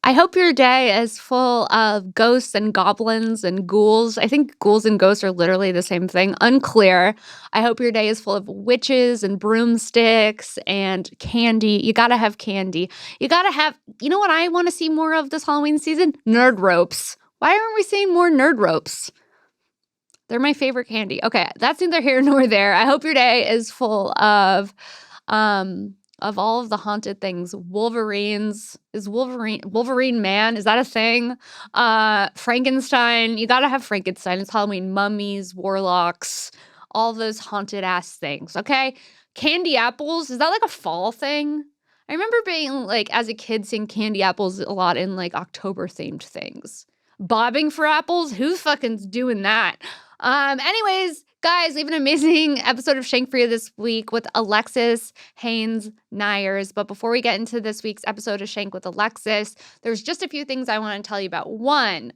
I hope your day is full of ghosts and goblins and ghouls. I think ghouls and ghosts are literally the same thing. Unclear. I hope your day is full of witches and broomsticks and candy. You gotta have candy. You gotta have, you know what I want to see more of this Halloween season? Nerd ropes. Why aren't we seeing more nerd ropes? They're my favorite candy. Okay, that's neither here nor there. I hope your day is full of all of the haunted things. Wolverines. Is Wolverine man? Is that a thing? Frankenstein. You gotta have Frankenstein. It's Halloween. Mummies, warlocks, all those haunted ass things. Okay? Candy apples. Is that like a fall thing? I remember being like as a kid seeing candy apples a lot in like October themed things. Bobbing for apples? Who fucking's doing that? Anyways, guys, we have an amazing episode of Shank for you this week with Alexis Neiers. But before we get into this week's episode of Shank with Alexis, there's just a few things I want to tell you about. One,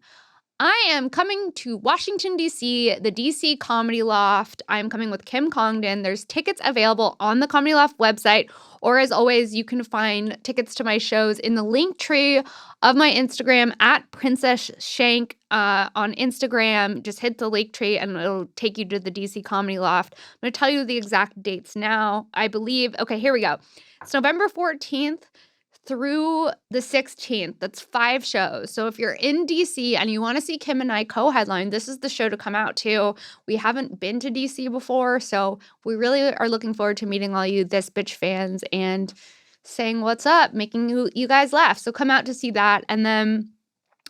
I am coming to Washington, D.C., the D.C. Comedy Loft. I'm coming with Kim Congdon. There's tickets available on the Comedy Loft website, or as always, you can find tickets to my shows in the link tree of my Instagram at Princess Shank on Instagram. Just hit the link tree and it'll take you to the DC Comedy Loft. I'm going to tell you the exact dates now. I believe, okay, here we go. It's November 14th through the 16th. That's 5 shows. So if you're in DC and you want to see Kim and I co-headline, this is the show to come out to. We haven't been to DC before, so we really are looking forward to meeting all you This Bitch fans and saying what's up, making you guys laugh. So come out to see that. And then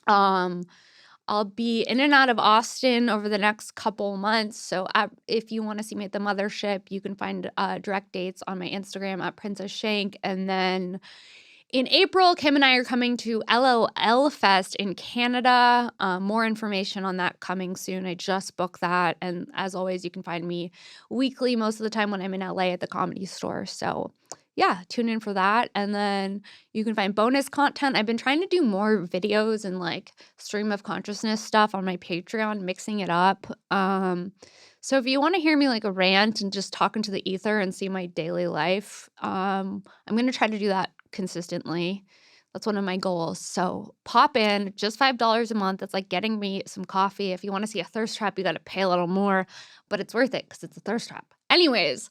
I'll be in and out of Austin over the next couple months. So if you want to see me at the Mothership, you can find direct dates on my Instagram at Princess Shank. And then in April, Kim and I are coming to LOL Fest in Canada. More information on that coming soon. I just booked that. And as always, you can find me weekly most of the time when I'm in LA at the Comedy Store. So yeah, tune in for that. And then you can find bonus content. I've been trying to do more videos and like stream of consciousness stuff on my Patreon, mixing it up. So if you want to hear me like a rant and just talk into the ether and see my daily life, I'm going to try to do that consistently. That's one of my goals. So pop in, just $5 a month. That's like getting me some coffee. If you want to see a thirst trap, you got to pay a little more, but it's worth it because it's a thirst trap. Anyways,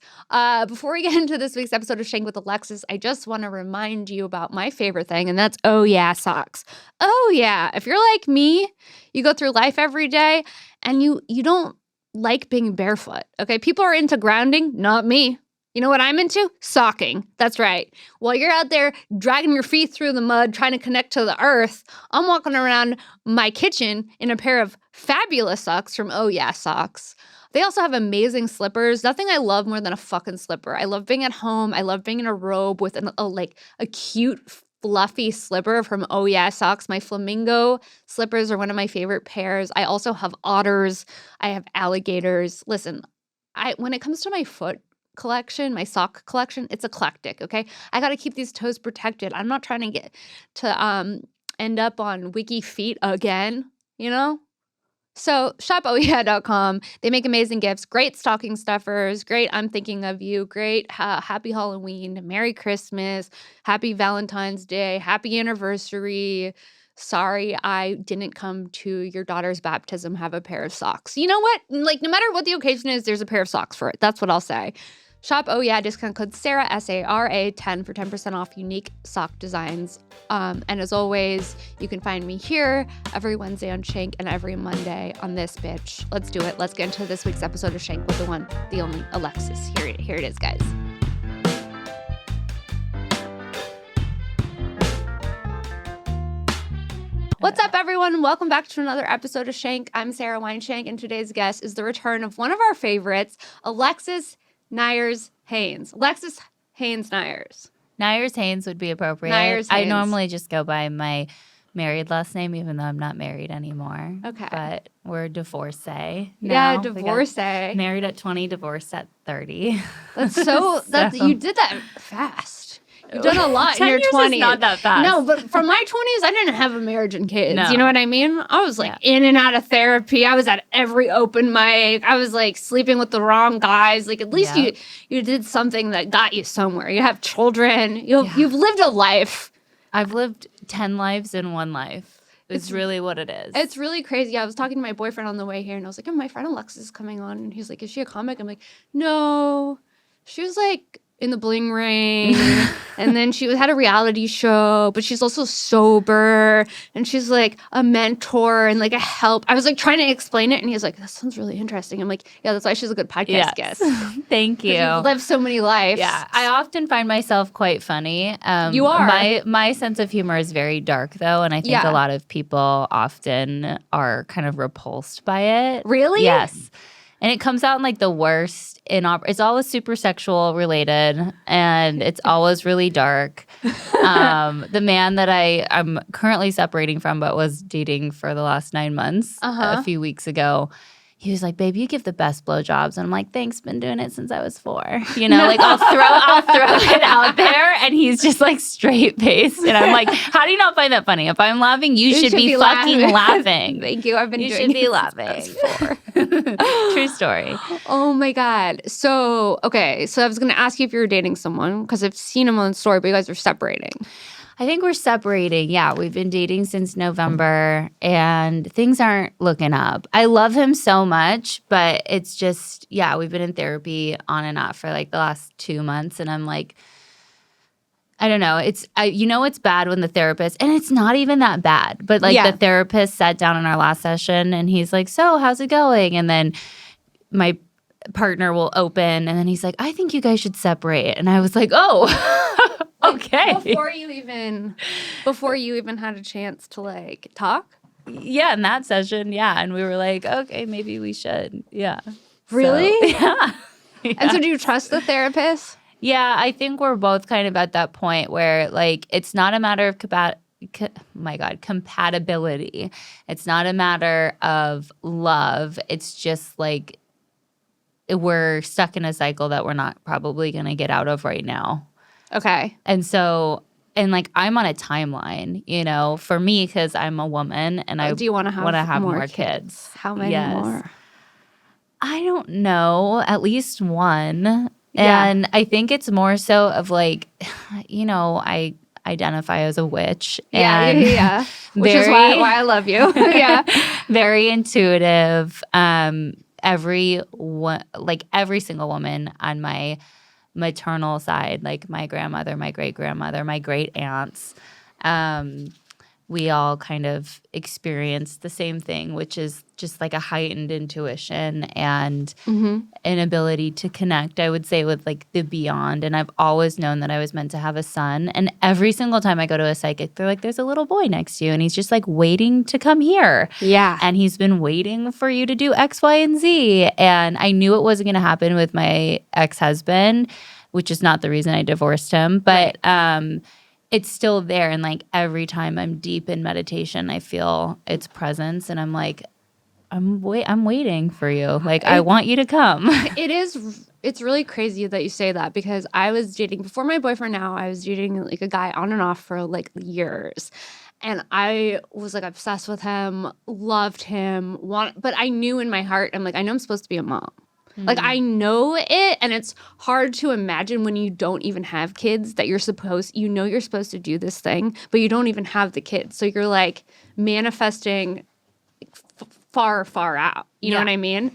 before we get into this week's episode of Shank with Alexis, I just want to remind you about my favorite thing, and that's Oh Yeah socks. Oh yeah. If you're like me, you go through life every day and you don't like being barefoot. Okay. People are into grounding, not me. You know what I'm into? Socking. That's right. While you're out there dragging your feet through the mud, trying to connect to the earth, I'm walking around my kitchen in a pair of fabulous socks from Oh Yeah Socks. They also have amazing slippers. Nothing I love more than a fucking slipper. I love being at home. I love being in a robe with a cute, fluffy slipper from Oh Yeah Socks. My flamingo slippers are one of my favorite pairs. I also have otters. I have alligators. Listen, when it comes to my foot collection, my sock collection, it's eclectic, okay? I got to keep these toes protected. I'm not trying to get to end up on Wiki Feet again, you know? So shopohyeah.com. They make amazing gifts, great stocking stuffers, great I'm thinking of you, great happy Halloween, Merry Christmas, happy Valentine's Day, happy anniversary. Sorry, I didn't come to your daughter's baptism, have a pair of socks. You know what? Like, no matter what the occasion is, there's a pair of socks for it. That's what I'll say. Shop Oh Yeah, discount code Sara, SARA 10 for 10% off unique sock designs. And as always, you can find me here every Wednesday on Shank and every Monday on This Bitch. Let's do it. Let's get into this week's episode of Shank with the one, the only Alexis. Here it is, guys. What's up, everyone? Welcome back to another episode of Shank. I'm Sara Weinshenk, and today's guest is the return of one of our favorites, Alexis Neiers Haynes. Alexis Haynes Neiers. Neiers Haynes would be appropriate. Neiers I Haynes. normally just go by my married last name, even though I'm not married anymore. Okay. But we're divorcee Yeah, now. divorcee. Married at 20, divorced at 30. That's so, you did that fast. You've done a lot in 10 your years 20s. is not that fast. No, but from my 20s, I didn't have a marriage and kids. No. You know what I mean? I was like in and out of therapy. I was at every open mic. I was like sleeping with the wrong guys. Like at least you did something that got you somewhere. You have children. You've lived a life. I've lived 10 lives in one life. It's really what it is. It's really crazy. I was talking to my boyfriend on the way here, and I was like, oh, my friend Alexis is coming on. And he's like, is she a comic? I'm like, no. She was like in the Bling Ring, and then she had a reality show, but she's also sober, and she's like a mentor and like a help. I was like trying to explain it, and he's like, that sounds really interesting. I'm like, yeah, that's why she's a good podcast guest. Thank you. You've lived so many lives. Yeah, I often find myself quite funny. You are. My sense of humor is very dark, though, and I think a lot of people often are kind of repulsed by it. Really? Yes. And it comes out in like the worst it's always super sexual related, and it's always really dark. The man that I'm currently separating from but was dating for the last 9 months a few weeks ago, he was like, babe, you give the best blowjobs. And I'm like, thanks, been doing it since I was 4. You know, like I'll throw it out there, and he's just like straight faced. And I'm like, how do you not find that funny? If I'm laughing, you should be fucking laughing. Thank you. I've been you doing should be laughing. True story. Oh my God. So, okay. So I was going to ask you if you were dating someone because I've seen him on the story, but you guys are separating. I think we're separating. Yeah, we've been dating since November, and things aren't looking up. I love him so much, but it's just, we've been in therapy on and off for like the last 2 months, and I'm like, I don't know. It's bad when the therapist, and it's not even that bad, but like the therapist sat down in our last session, and he's like, so how's it going? And then my partner will open, and then he's like, I think you guys should separate. And I was like, oh, okay. Before you even had a chance to like talk? Yeah, in that session, and we were like, okay, maybe we should. Yeah. Really? So, yeah. And so do you trust the therapist? Yeah, I think we're both kind of at that point where like it's not a matter of compatibility. It's not a matter of love. It's just like we're stuck in a cycle that we're not probably going to get out of right now. Okay. And so, and like I'm on a timeline, you know, for me, because I'm a woman and I do you want to have more kids. How many more? I don't know, at least one. Yeah. And I think it's more so of like, you know, I identify as a witch. Yeah. Which is why I love you. Yeah. Very intuitive. Every single woman on my maternal side, like my grandmother, my great-grandmother, my great aunts, we all kind of experienced the same thing, which is just like a heightened intuition and an ability to connect, I would say, with like the beyond. And I've always known that I was meant to have a son. And every single time I go to a psychic, they're like, there's a little boy next to you, and he's just like waiting to come here. Yeah. And he's been waiting for you to do X, Y, and Z. And I knew it wasn't going to happen with my ex-husband, which is not the reason I divorced him. But it's still there. And like every time I'm deep in meditation, I feel its presence. And I'm like, I'm waiting for you. Like, I want you to come. It's really crazy that you say that, because I was dating, before my boyfriend now, I was dating like a guy on and off for like years. And I was like obsessed with him, loved him, but I knew in my heart, I'm like, I know I'm supposed to be a mom. Like, I know it, and it's hard to imagine when you don't even have kids that you're supposed to do this thing, but you don't even have the kids. So you're like manifesting far, far out. You know what I mean?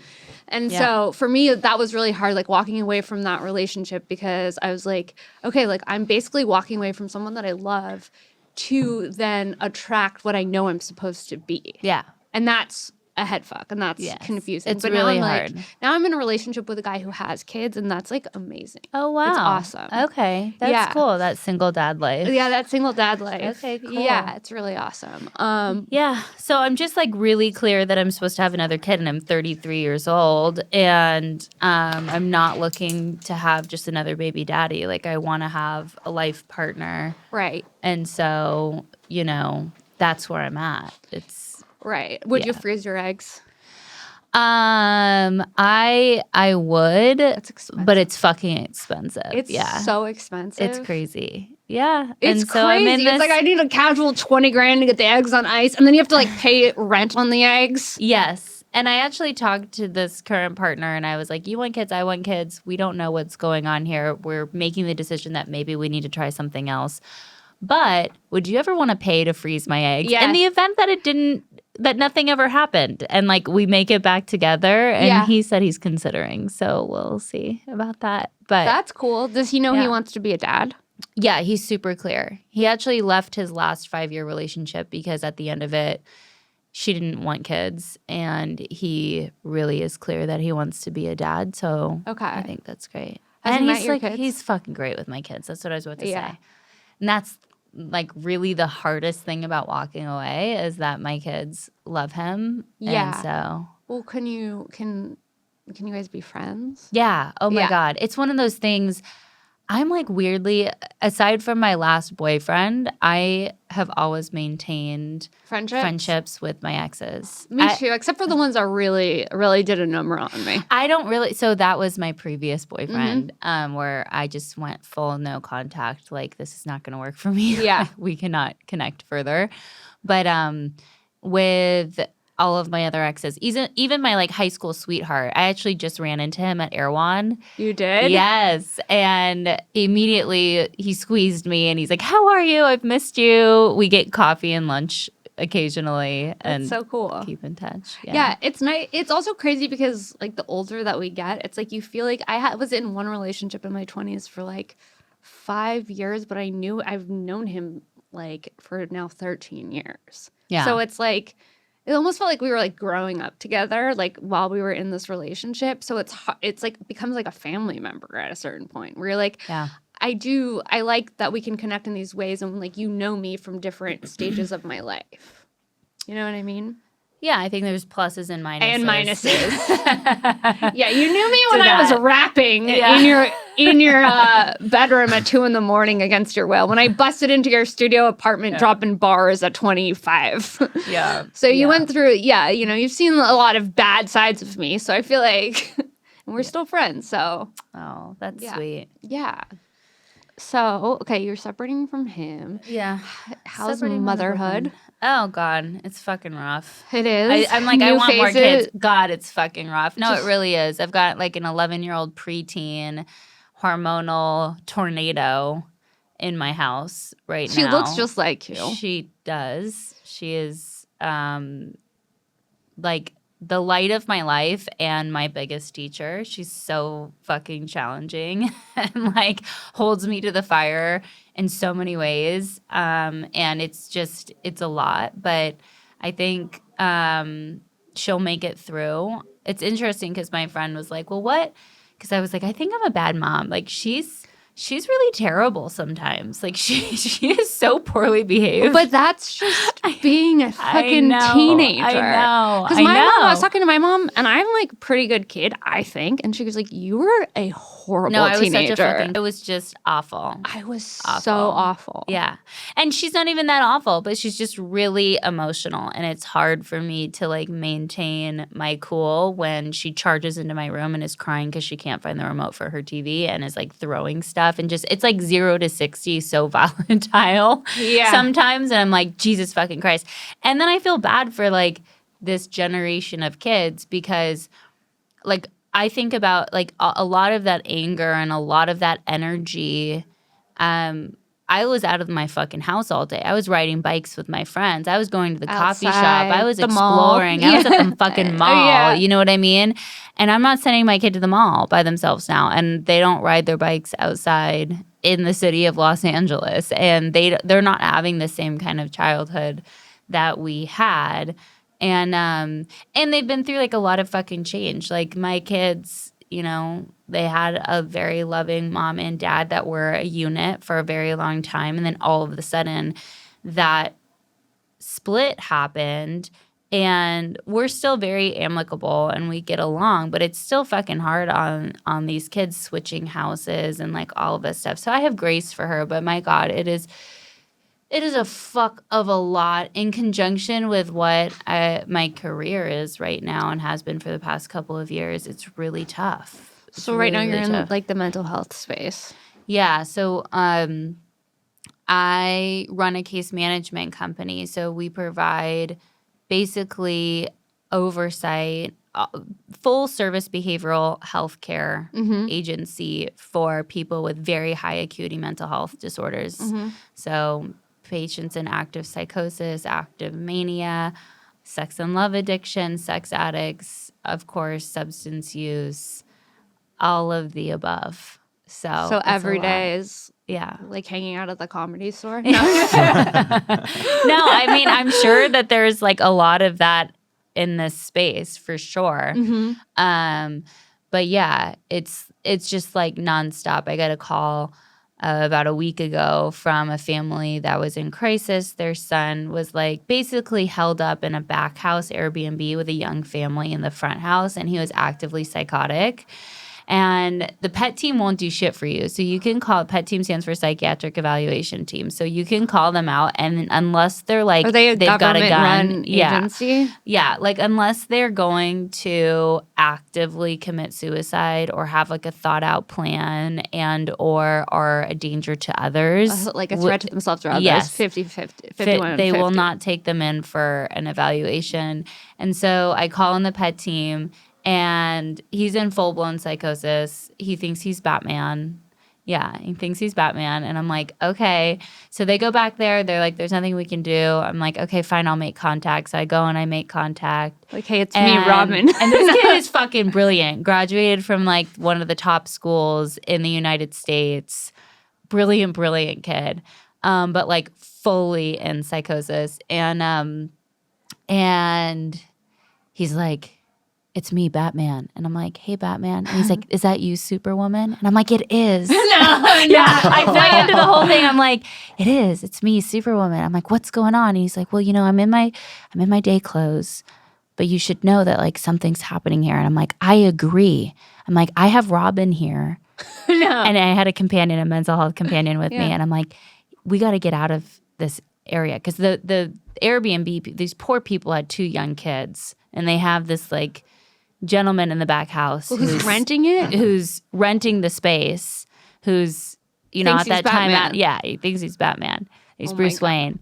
And so for me, that was really hard, like walking away from that relationship, because I was like, okay, like I'm basically walking away from someone that I love to then attract what I know I'm supposed to be. Yeah. And that's a head fuck, and that's confusing. It's really hard. Now I'm in a relationship with a guy who has kids, and that's like amazing. Oh, wow. It's awesome. Okay. That's cool. That single dad life. Yeah, that single dad life. Okay, cool. Yeah, it's really awesome. Yeah. So I'm just like really clear that I'm supposed to have another kid, and I'm 33 years old, and I'm not looking to have just another baby daddy. Like, I want to have a life partner. Right. And so, you know, that's where I'm at. It's right. Would you freeze your eggs? I would. That's expensive. But it's fucking expensive. It's so expensive. It's crazy. Yeah. It's and so crazy. I'm in it's like I need a casual $20,000 to get the eggs on ice, and then you have to like pay rent on the eggs. Yes. And I actually talked to this current partner, and I was like, you want kids, I want kids. We don't know what's going on here. We're making the decision that maybe we need to try something else. But would you ever want to pay to freeze my eggs? Yes. In the event that nothing ever happened and like we make it back together, and he said he's considering. So we'll see about that. But that's cool. Does he know he wants to be a dad? Yeah, he's super clear. He actually left his last 5-year relationship because at the end of it, she didn't want kids, and he really is clear that he wants to be a dad. So I think that's great. Has and he he's met your like, kids? he's fucking great with my kids. That's what I was about to say. And that's like really the hardest thing about walking away is that my kids love him. Yeah. And so, well, can you guys be friends? Yeah. Oh my God. It's one of those things. I'm like weirdly, aside from my last boyfriend, I have always maintained friendships with my exes. Me too, except for the ones that really, really did a number on me. I don't really. So that was my previous boyfriend, where I just went full no contact. Like, this is not going to work for me. Yeah. We cannot connect further. But with all of my other exes, even my like high school sweetheart, I actually just ran into him at Erewhon. You did? Yes. And immediately he squeezed me and he's like, "How are you? I've missed you." We get coffee and lunch occasionally. That's so cool. Keep in touch. Yeah, it's nice. It's also crazy because like the older that we get, it's like you feel like was in one relationship in my 20s for like 5 years, but I've known him like for now 13 years. Yeah. So it's like it almost felt like we were like growing up together, like while we were in this relationship. So it's like becomes like a family member at a certain point where you're like, I like that we can connect in these ways, and like you know me from different stages of my life. You know what I mean? Yeah, I think there's pluses and minuses. Yeah, you knew me when I was rapping in your bedroom at 2 a.m. against your will. When I busted into your studio apartment dropping bars at 25. Yeah. So you went through, you've seen a lot of bad sides of me. So I feel like we're still friends. So. Oh, that's sweet. Yeah. So, okay, you're separating from him. Yeah. How's motherhood? Oh, God. It's fucking rough. It is. I'm like, I want more kids. God, it's fucking rough. No, it really is. I've got like an 11-year-old preteen hormonal tornado in my house right now. She looks just like you. She does. She is like the light of my life and my biggest teacher. She's so fucking challenging and like holds me to the fire in so many ways. And it's a lot, but I think she'll make it through. It's interesting because my friend was like, well, what? Because I was like, I think I'm a bad mom. Like she's really terrible sometimes. Like she is so poorly behaved. But that's just being a fucking teenager. I know. Because I was talking to my mom, and I'm like a pretty good kid, I think. And she was like, "You were a horrible teenager." It was just awful. I was so awful. Yeah. And she's not even that awful, but she's just really emotional. And it's hard for me to like maintain my cool when she charges into my room and is crying because she can't find the remote for her TV and is like throwing stuff. And just it's like 0 to 60 so volatile sometimes, and I'm like, Jesus fucking Christ. And then I feel bad for like this generation of kids because like I think about like a lot of that anger and a lot of that energy. I was out of my fucking house all day. I was riding bikes with my friends. I was going to the coffee shop. I was exploring. I was at the fucking mall. You know what I mean? And I'm not sending my kid to the mall by themselves now. And they don't ride their bikes outside in the city of Los Angeles. And they're not having the same kind of childhood that we had. And they've been through like a lot of fucking change. Like my kids, you know, they had a very loving mom and dad that were a unit for a very long time. And then all of a sudden that split happened, and we're still very amicable and we get along, but it's still fucking hard on these kids switching houses and like all of this stuff. So I have grace for her, but my God, it is a fuck of a lot in conjunction with what my career is right now and has been for the past couple of years. It's really tough. So right now you're in like the mental health space. Yeah. So I run a case management company. So we provide basically oversight full service behavioral health care agency for people with very high acuity mental health disorders. So patients in active psychosis, active mania, sex and love addiction, sex addicts, of course, substance use, all of the above. So every day is yeah, like hanging out at the Comedy Store. No, I mean, I'm sure that there's like a lot of that in this space for sure. But yeah, it's just like nonstop. I got a call about a week ago from a family that was in crisis. Their son was like basically held up in a back house Airbnb with a young family in the front house, and he was actively psychotic. And the PET team won't do shit for you. So you can call, PET team stands for Psychiatric Evaluation Team. So you can call them out, and unless they're like, are they a they've got a gun, government-run agency? Yeah, like unless they're going to actively commit suicide or have like a thought out plan and or are a danger to others. Like a threat to themselves or others. Yes. 50-50. 51 They will not take them in for an evaluation. And so I call in the PET team, and he's in full-blown psychosis. He thinks he's Batman. Yeah, he thinks he's Batman. And I'm like, okay. So they go back there. They're like, there's nothing we can do. I'm like, okay, fine, I'll make contact. So I go and I make contact. Like, hey, it's me, Robin. And this kid is fucking brilliant. Graduated from like one of the top schools in the United States. Brilliant kid. But like fully in psychosis. And he's like, it's me, Batman. And I'm like, hey, Batman. And he's like, is that you, Superwoman? And I'm like, it is. No. I play into the whole thing. I'm like, it is. It's me, Superwoman. I'm like, what's going on? And he's like, well, you know, I'm in my day clothes, but you should know that like something's happening here. And I'm like, I agree. I'm like, I have Robin here. No. And I had a mental health companion with me. And I'm like, we got to get out of this area. Because the Airbnb, these poor people had 2 young kids. And they have this like gentleman in the back house who's renting it, who's renting the space, who's at that time he thinks he's Batman, he's Bruce Wayne.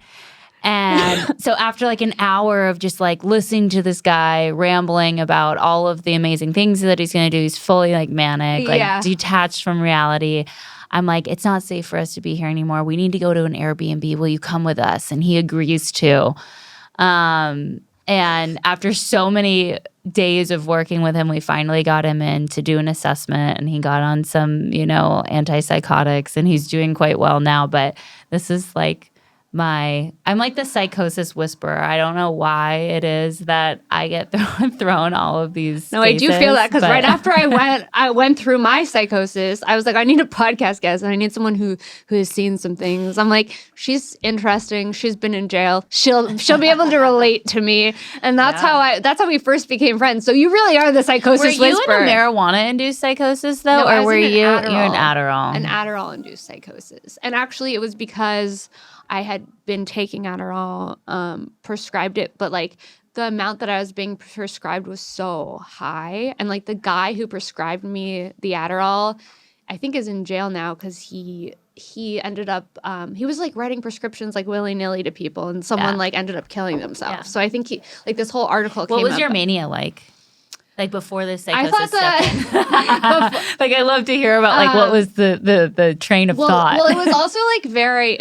And so after like an hour of just like listening to this guy rambling about all of the amazing things that he's going to do, he's fully like manic, like detached from reality. I'm like, it's not safe for us to be here anymore. We need to go to an Airbnb. Will you come with us? And he agrees to. And after so many days of working with him, we finally got him in to do an assessment, and he got on some, antipsychotics, and he's doing quite well now. But this is like I'm like the psychosis whisperer. I don't know why it is that I get thrown all of these No, cases, I do feel that because right after I went through my psychosis, I was like, I need a podcast guest, and I need someone who has seen some things. I'm like, she's interesting. She's been in jail. She'll be able to relate to me, and that's how we first became friends. So you really are the psychosis whisperer. Were you in a marijuana-induced psychosis though, or were you? You're an Adderall. An Adderall-induced psychosis, and actually, it was because I had been taking Adderall, prescribed it, but like the amount that I was being prescribed was so high. And like the guy who prescribed me the Adderall, I think is in jail now because he ended up, he was like writing prescriptions like willy-nilly to people, and someone like ended up killing themselves. Yeah. So I think this whole article came up. What was your mania like? Like before this psychosis I thought like I love to hear about like what was the train of thought. Well, it was also like very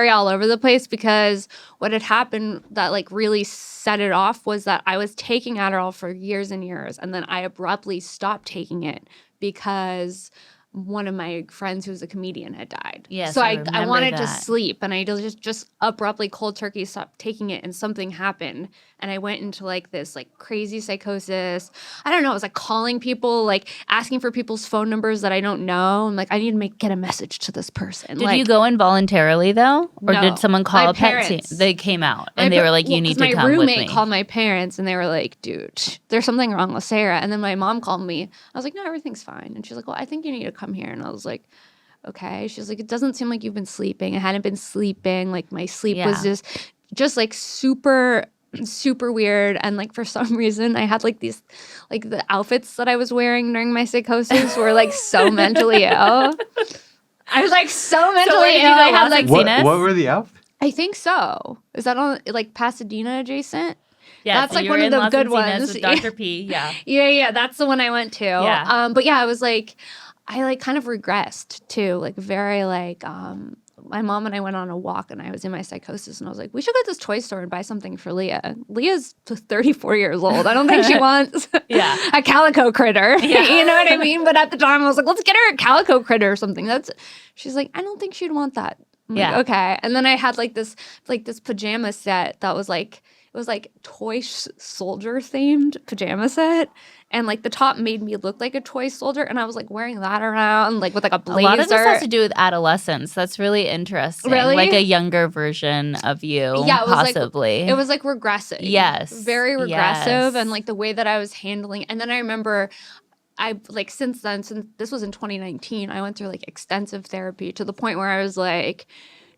all over the place, because what had happened that like really set it off was that I was taking Adderall for years and years, and then I abruptly stopped taking it because one of my friends who was a comedian had died. Yes, so I wanted to sleep, and I just abruptly cold turkey stopped taking it, and something happened, and I went into like this like crazy psychosis. I don't know. I was like calling people, like asking for people's phone numbers that I don't know. I'm like, I need to get a message to this person. Did you go in voluntarily though, or no, did someone call my a pet parents. team? They came out and they were like, "You need to come with me." My roommate called my parents, and they were like, "Dude, there's something wrong with Sara." And then my mom called me. I was like, "No, everything's fine." And she's like, "Well, I think you need to come here." And I was like, okay. She's like, it doesn't seem like you've been sleeping. I hadn't been sleeping. Like my sleep was just like super weird. And like for some reason I had like these, like the outfits that I was wearing during my psychosis were like so mentally ill. I was like so mentally ill. I had like what were the outfits? I think so. Is that on like Pasadena adjacent? Yeah, That's so like you one were of in the Los good Encinas ones. with Dr. P. Yeah. Yeah, that's the one I went to. Yeah. But yeah, I was like, I like kind of regressed too, like very like my mom and I went on a walk and I was in my psychosis and I was like, we should go to this toy store and buy something for Leah. Leah's 34 years old. I don't think she wants a calico critter. Yeah. You know what I mean? But at the time I was like, let's get her a calico critter or something. She's like, I don't think she'd want that. I'm like, okay. And then I had like this pajama set that was like, it was like toy soldier themed pajama set. And like the top made me look like a toy soldier. And I was like wearing that around like with like a blazer. A lot of this has to do with adolescence. That's really interesting. Really? Like a younger version of you, Yeah, it was possibly. It was like regressive. Yes. Very regressive. Yes. And like the way that I was handling. And then I remember since this was in 2019, I went through like extensive therapy to the point where I was like,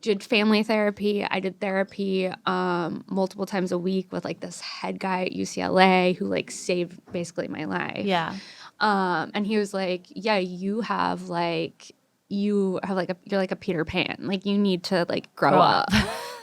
did family therapy. I did therapy multiple times a week with like this head guy at UCLA who like saved basically my life. Yeah. And he was like, yeah, you're like a Peter Pan. Like you need to like grow up.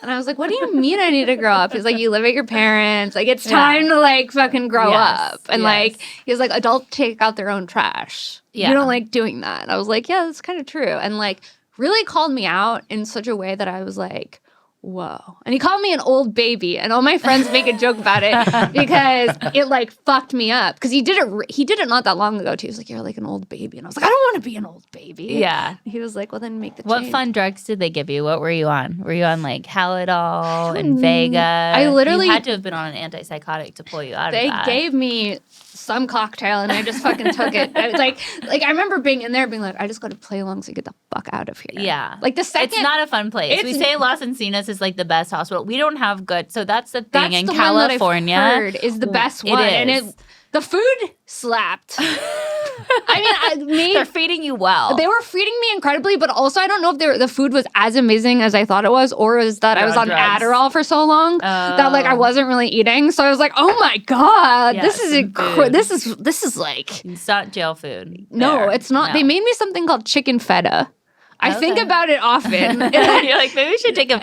And I was like, what do you mean I need to grow up? He's like, you live at your parents. Like it's time to like fucking grow up. And like he was like, adults take out their own trash. You don't like doing that. And I was like, yeah, that's kind of true. And like really called me out in such a way that I was like, whoa. And he called me an old baby. And all my friends make a joke about it because it like fucked me up. Because he did it not that long ago too. He was like, you're like an old baby. And I was like, I don't want to be an old baby. Yeah. And he was like, well, then make the change. What fun drugs did they give you? What were you on? Were you on like Halidol and Vega? I literally You had to have been on an antipsychotic to pull you out of that. They gave me some cocktail and I just fucking took it. I was like I remember being in there being like, I just got to play along so get the fuck out of here. Yeah. Like the second. It's not a fun place. We say Los Encinas is like the best hospital. We don't have good. So that's the thing in California. One that I've heard is the best one. And the food slapped. I mean, they're feeding you well. They were feeding me incredibly, but also I don't know if the food was as amazing as I thought it was, or is that I was on drugs. Adderall for so long that like I wasn't really eating. So I was like, oh my god, this is like it's not jail food. No, it's not. No. They made me something called chicken feta. I think about it often. You're like, maybe we should take a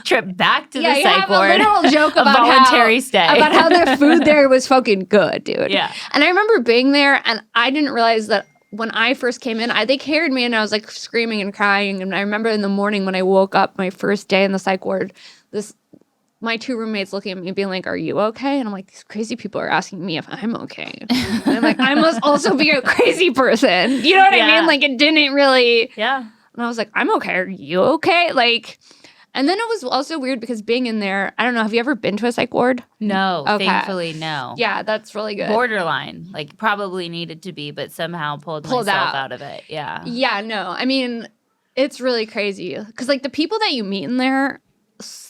trip back to the psych ward. Yeah, you have a literal joke about voluntary stay. About how the food there was fucking good, dude. Yeah. And I remember being there, and I didn't realize that when I first came in, they carried me, and I was like screaming and crying. And I remember in the morning when I woke up, my first day in the psych ward, my two roommates looking at me being like, are you okay? And I'm like, these crazy people are asking me if I'm okay. And I'm like, I must also be a crazy person. You know what I mean? Like, it didn't really... Yeah. And I was like, I'm okay. Are you okay? Like, and then it was also weird because being in there, I don't know. Have you ever been to a psych ward? No, thankfully, no. Yeah, that's really good. Borderline, like probably needed to be, but somehow pulled myself out of it. Yeah. Yeah, no. I mean, it's really crazy because like the people that you meet in there,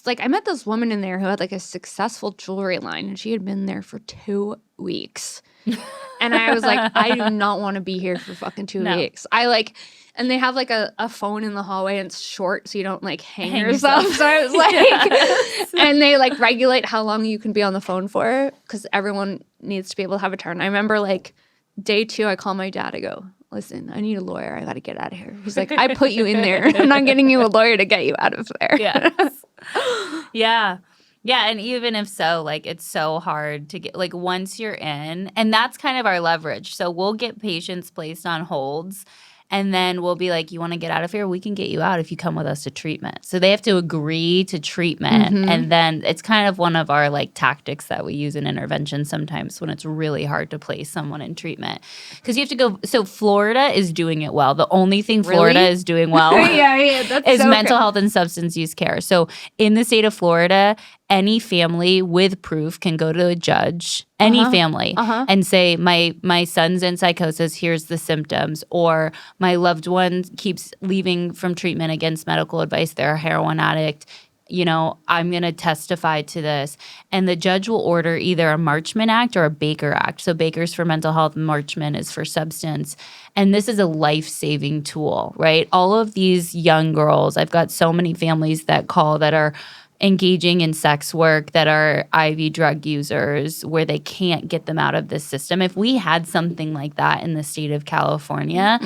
like I met this woman in there who had like a successful jewelry line and she had been there for 2 weeks. And I was like, I do not want to be here for fucking 2 weeks. And they have like a phone in the hallway and it's short so you don't like hang yourself. So I was like, and they like regulate how long you can be on the phone for because everyone needs to be able to have a turn. I remember like day 2, I call my dad. I go, listen, I need a lawyer. I got to get out of here. He's like, I put you in there. I'm not getting you a lawyer to get you out of there. Yes. Yeah. Yeah, and even if so, like, it's so hard to get, like, once you're in, and that's kind of our leverage. So we'll get patients placed on holds, and then we'll be like, you want to get out of here? We can get you out if you come with us to treatment. So they have to agree to treatment, and then it's kind of one of our, like, tactics that we use in intervention sometimes when it's really hard to place someone in treatment. Because you have to go – so Florida is doing it well. The only thing Florida is doing well is mental health and substance use care. So in the state of Florida – any family with proof can go to a judge, any family, and say, my son's in psychosis, here's the symptoms, or my loved one keeps leaving from treatment against medical advice, they're a heroin addict, you know, I'm going to testify to this. And the judge will order either a Marchman Act or a Baker Act. So Baker's for mental health, Marchman is for substance. And this is a life-saving tool, right? All of these young girls, I've got so many families that call that are engaging in sex work that are IV drug users where they can't get them out of the system. If we had something like that in the state of California,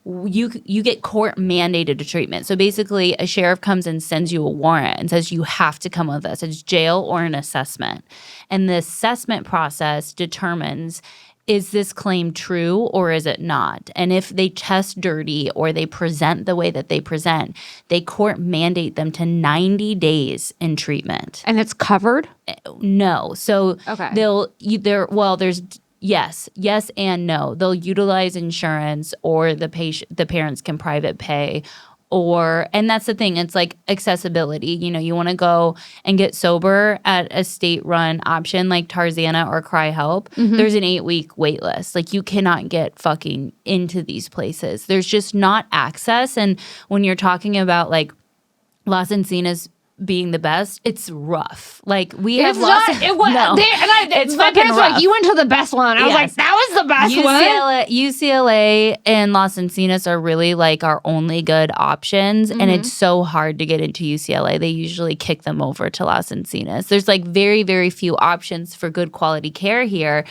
you get court mandated treatment. So basically a sheriff comes and sends you a warrant and says you have to come with us. It's jail or an assessment. And the assessment process determines, is this claim true or is it not? And if they test dirty or they present the way that they present, they court mandate them to 90 days in treatment. And it's covered? No. So Okay. there's yes and no. They'll utilize insurance or the parents can private pay. And that's the thing, it's like accessibility. You want to go and get sober at a state-run option like Tarzana or Cry Help, there's an 8-week wait list. Like, you cannot get fucking into these places. There's just not access. And when you're talking about like Las Encinas being the best, it's rough. Like, we have lost. It's fucking rough. Like, you went to the best one. I was like, that was the best one. UCLA and Las Encinas are really like our only good options, and it's so hard to get into UCLA. They usually kick them over to Las Encinas. There's like very, very few options for good quality care here.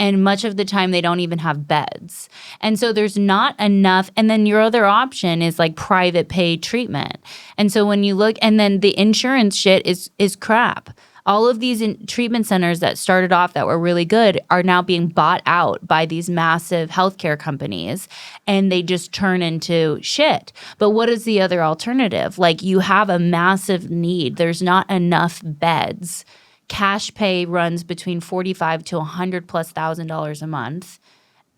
And much of the time, they don't even have beds. And so there's not enough. And then your other option is like private pay treatment. And so when you look, and then the insurance shit is crap. All of these treatment centers that started off that were really good are now being bought out by these massive healthcare companies, and they just turn into shit. But what is the other alternative? Like, you have a massive need. There's not enough beds. Cash pay runs between $45,000 to $100,000+ a month.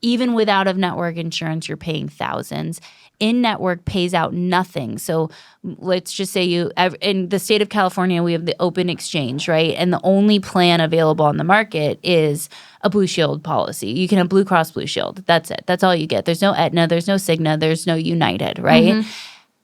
Even with out-of-network insurance, you're paying thousands. In-network pays out nothing. So let's just say in the state of California, we have the open exchange, right? And the only plan available on the market is a Blue Shield policy. You can have Blue Cross Blue Shield. That's it. That's all you get. There's no Aetna. There's no Cigna. There's no United, right?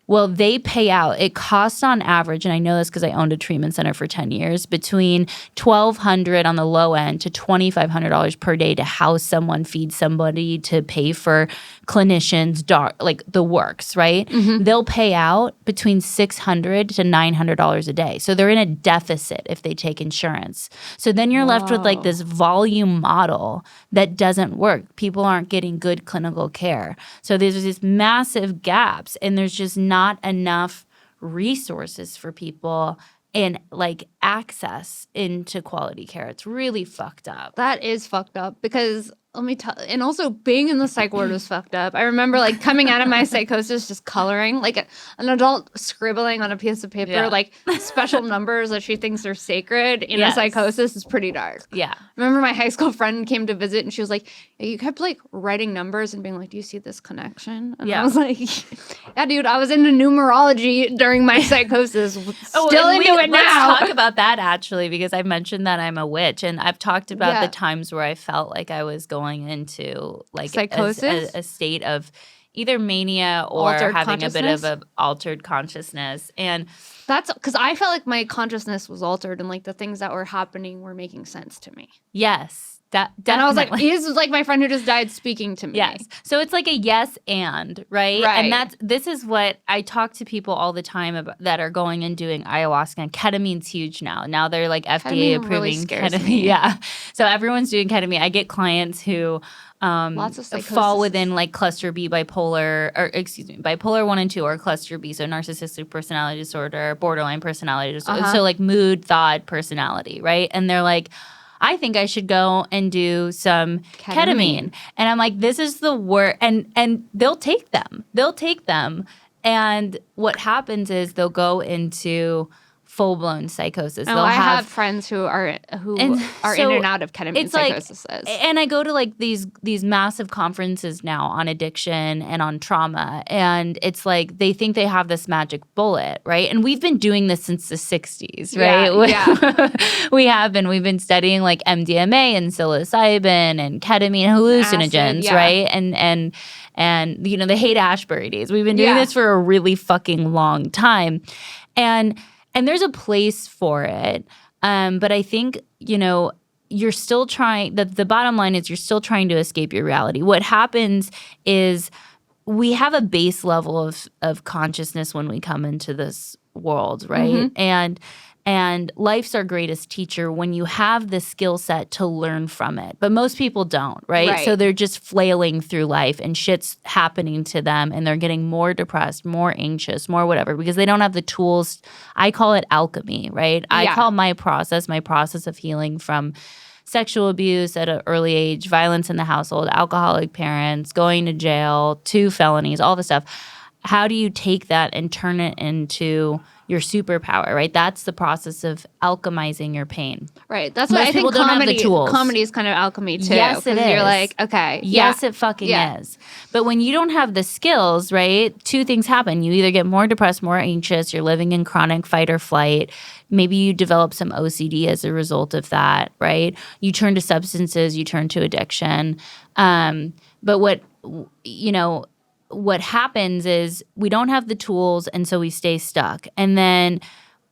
Well, they pay out. It costs on average, and I know this because I owned a treatment center for 10 years, between $1,200 on the low end to $2,500 per day to house someone, feed somebody, to pay for clinicians, like the works, right? They'll pay out between $600 to $900 a day. So they're in a deficit if they take insurance. So then you're left with like this volume model that doesn't work. People aren't getting good clinical care. So there's these massive gaps, and there's just not enough resources for people and like access into quality care. It's really fucked up. That is fucked up because let me tell, and also being in the psych ward was fucked up. I remember like coming out of my psychosis, just coloring, like an adult scribbling on a piece of paper, like special numbers that she thinks are sacred in a psychosis is pretty dark. Yeah. I remember my high school friend came to visit and she was like, you kept like writing numbers and being like, do you see this connection? And I was like, yeah, dude, I was into numerology during my psychosis. Still into it now. Let's talk about that actually, because I mentioned that I'm a witch, and I've talked about the times where I felt like I was going into like psychosis, a state of either mania or altered having a bit of an altered consciousness. And that's because I felt like my consciousness was altered and like the things that were happening were making sense to me. Yes. Definitely. And I was like, this is like my friend who just died speaking to me. Yes. So it's like a yes and, right? And this is what I talk to people all the time about that are going and doing ayahuasca. And ketamine's huge now. Now they're like FDA approving really ketamine. Me. Yeah. So everyone's doing ketamine. I get clients who fall within like cluster B bipolar, bipolar 1 and 2 or cluster B. So narcissistic personality disorder, borderline personality disorder. So like mood, thought, personality, right? And they're like, I think I should go and do some ketamine. And I'm like, this is the word. And they'll take them. And what happens is they'll go into full-blown psychosis. I have friends who are in and out of ketamine psychosis. And I go to like these massive conferences now on addiction and on trauma, and it's like they think they have this magic bullet, right? And we've been doing this since the 60s, right? Yeah. We've been studying like MDMA and psilocybin and ketamine, hallucinogens, right? And you know, the Haight-Ashbury days. We've been doing this for a really fucking long time. And there's a place for it. But I think, you know, you're still trying – the bottom line is you're still trying to escape your reality. What happens is we have a base level of consciousness when we come into this world, right? And life's our greatest teacher when you have the skill set to learn from it. But most people don't, right? So they're just flailing through life and shit's happening to them and they're getting more depressed, more anxious, more whatever because they don't have the tools. I call it alchemy, right? I call my process of healing from sexual abuse at an early age, violence in the household, alcoholic parents, going to jail, 2 felonies, all the stuff. How do you take that and turn it into your superpower, right? That's the process of alchemizing your pain. Right. That's Most why I people think don't have the tools. Comedy is kind of alchemy too. Yes, it is. You're like, okay. Yes, it fucking is. But when you don't have the skills, right, 2 things happen. You either get more depressed, more anxious, you're living in chronic fight or flight. Maybe you develop some OCD as a result of that, right? You turn to substances, you turn to addiction. But what happens is we don't have the tools and so we stay stuck. And then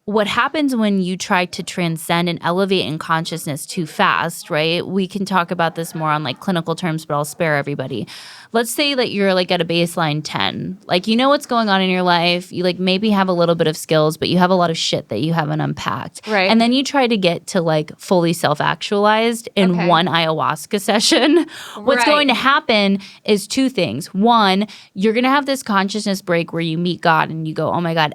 what happens when you try to transcend and elevate in consciousness too fast, right? We can talk about this more on like clinical terms, but I'll spare everybody. Let's say that you're like at a baseline 10. Like you know what's going on in your life. You like maybe have a little bit of skills, but you have a lot of shit that you haven't unpacked. Right. And then you try to get to like fully self-actualized in one ayahuasca session. What's going to happen is 2 things. 1, you're going to have this consciousness break where you meet God and you go, oh my God,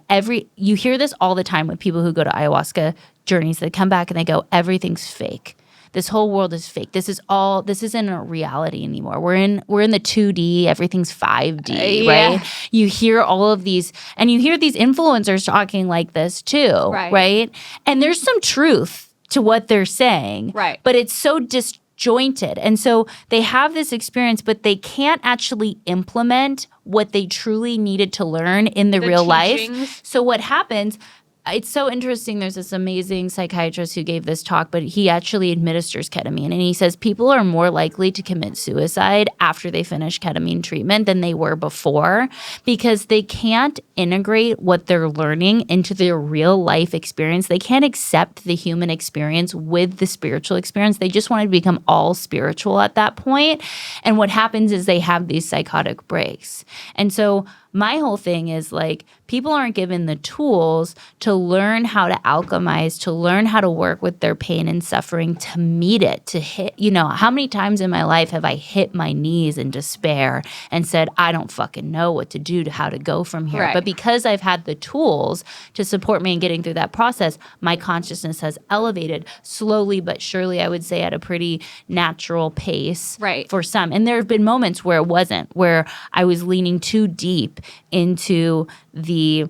you hear this all the time with people who go to ayahuasca journeys. They come back and they go, everything's fake. This whole world is fake. This isn't a reality anymore. We're in the 2D. Everything's 5D, right? You hear all of these, and you hear these influencers talking like this too, right? And there's some truth to what they're saying, right? But it's so disjointed, and so they have this experience, but they can't actually implement what they truly needed to learn in the real life. So what happens? It's so interesting. There's this amazing psychiatrist who gave this talk, but he actually administers ketamine. And he says people are more likely to commit suicide after they finish ketamine treatment than they were before because they can't integrate what they're learning into their real life experience. They can't accept the human experience with the spiritual experience. They just want to become all spiritual at that point. And what happens is they have these psychotic breaks. And so my whole thing is like people aren't given the tools to learn how to alchemize, to learn how to work with their pain and suffering, to meet it, to hit, how many times in my life have I hit my knees in despair and said, I don't fucking know what to do to how to go from here. Right. But because I've had the tools to support me in getting through that process, my consciousness has elevated slowly but surely, I would say at a pretty natural pace for some. And there have been moments where it wasn't, where I was leaning too deep into the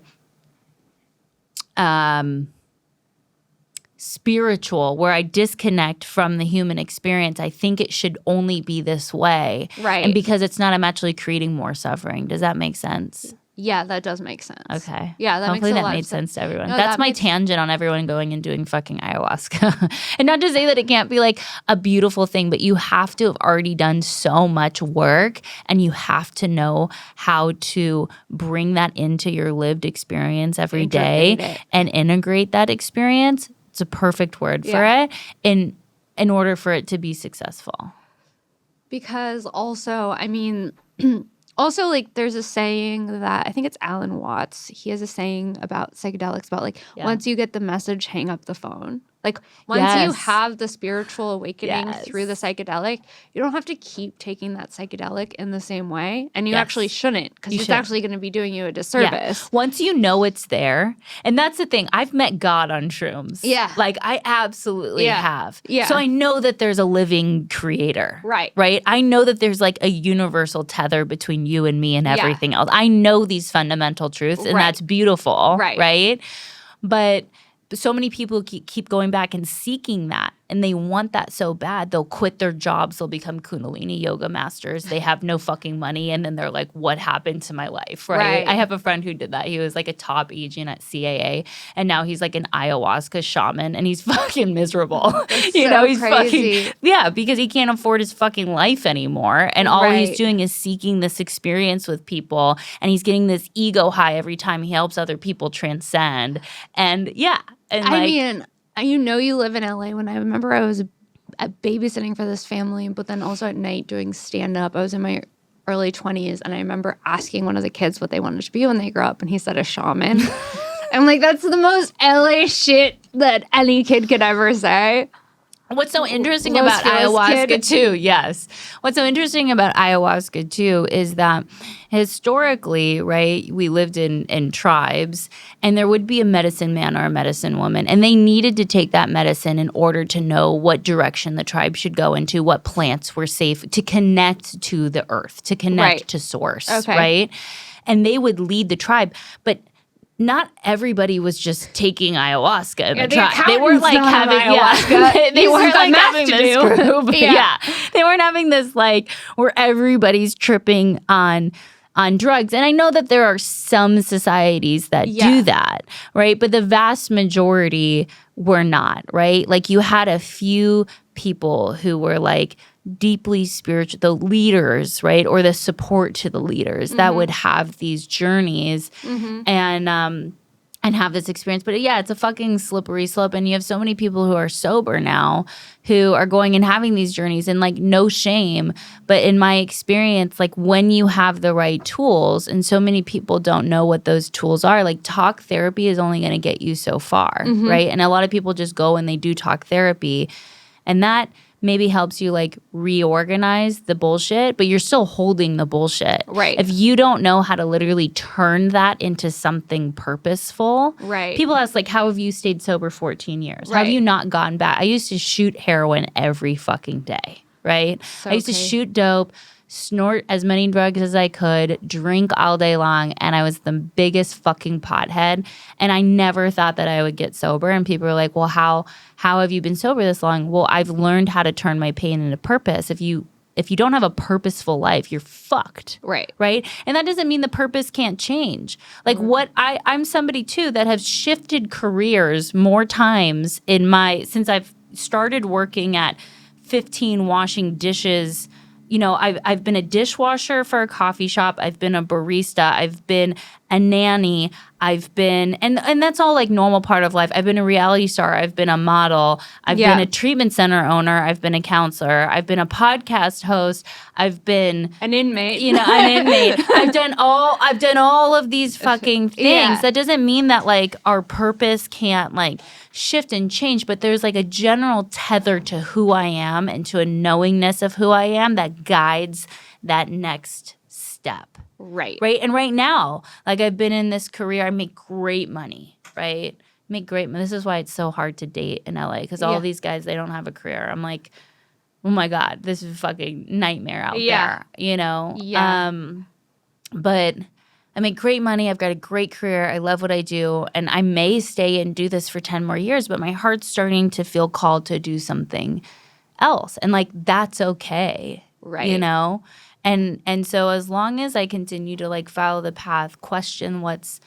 spiritual, where I disconnect from the human experience. I think it should only be this way. Right. And because it's not, I'm actually creating more suffering. Does that make sense? Yeah, that does make sense. Okay. Yeah, Hopefully makes that made sense to everyone. No, That's my tangent on everyone going and doing fucking ayahuasca. And not to say that it can't be like a beautiful thing, but you have to have already done so much work and you have to know how to bring that into your lived experience every day and integrate that experience. It's a perfect word for it in order for it to be successful. Because also, I mean... Also, like, there's a saying that I think it's Alan Watts. He has a saying about psychedelics about, like, once you get the message, hang up the phone. Like, once you have the spiritual awakening through the psychedelic, you don't have to keep taking that psychedelic in the same way. And you actually shouldn't, because it's actually going to be doing you a disservice. Yeah. Once you know it's there, and that's the thing. I've met God on shrooms. Yeah. Like, I absolutely have. Yeah. So I know that there's a living creator. Right. Right? I know that there's, like, a universal tether between you and me and everything else. I know these fundamental truths, and that's beautiful. Right? But so many people keep going back and seeking that, and they want that so bad. They'll quit their jobs. They'll become Kundalini yoga masters. They have no fucking money, and then they're like, what happened to my life, right? I have a friend who did that. He was like a top agent at CAA, and now he's like an ayahuasca shaman, and he's fucking miserable. He's crazy. Fucking because he can't afford his fucking life anymore, and all he's doing is seeking this experience with people, and he's getting this ego high every time he helps other people transcend. And and I mean, you live in LA. When I remember I was babysitting for this family, but then also at night doing stand-up. I was in my early 20s, and I remember asking one of the kids what they wanted to be when they grow up, and he said a shaman. I'm like, that's the most LA shit that any kid could ever say. What's so interesting Los about Feliz ayahuasca kid. too, yes. What's so interesting about ayahuasca too is that historically, right, we lived in tribes and there would be a medicine man or a medicine woman and they needed to take that medicine in order to know what direction the tribe should go into, what plants were safe, to connect to the earth, to connect to source, right? And they would lead the tribe, but not everybody was just taking ayahuasca. They weren't like having ayahuasca. They weren't like having this group. They weren't having this like where everybody's tripping on drugs. And I know that there are some societies that do that, right? But the vast majority were not, right? Like you had a few people who were like deeply spiritual, the leaders, right? Or the support to the leaders that would have these journeys and have this experience. But yeah, it's a fucking slippery slope. And you have so many people who are sober now who are going and having these journeys and like no shame. But in my experience, like when you have the right tools, and so many people don't know what those tools are, like talk therapy is only going to get you so far, right? And a lot of people just go and they do talk therapy. And that maybe helps you like reorganize the bullshit, but you're still holding the bullshit. Right. If you don't know how to literally turn that into something purposeful. Right. People ask like, how have you stayed sober 14 years? How have you not gone back? I used to shoot heroin every fucking day, right? I used to shoot dope, snort as many drugs as I could, drink all day long, and I was the biggest fucking pothead. And I never thought that I would get sober. And people were like, well, how have you been sober this long? Well, I've learned how to turn my pain into purpose. If you don't have a purposeful life, you're fucked. Right. Right? And that doesn't mean the purpose can't change. Like I'm somebody too that has shifted careers more times since I've started working at 15 washing dishes. You know, I've been a dishwasher for a coffee shop. I've been a barista. I've been a nanny. I've been, and that's all like normal part of life. I've been a reality star. I've been a model. I've been a treatment center owner. I've been a counselor. I've been a podcast host. I've been an inmate. You know, an inmate. I've done all of these fucking things. Yeah. That doesn't mean that like our purpose can't like shift and change, but there's like a general tether to who I am and to a knowingness of who I am that guides that next step. Right. Right. And right now, like I've been in this career, I make great money, right? Make great money. This is why it's so hard to date in LA because all these guys, they don't have a career. I'm like, oh my God, this is a fucking nightmare out there, you know? Yeah. But I make great money. I've got a great career. I love what I do. And I may stay and do this for 10 more years, but my heart's starting to feel called to do something else. And like, that's okay. Right. You know? And so as long as I continue to like follow the path, question what's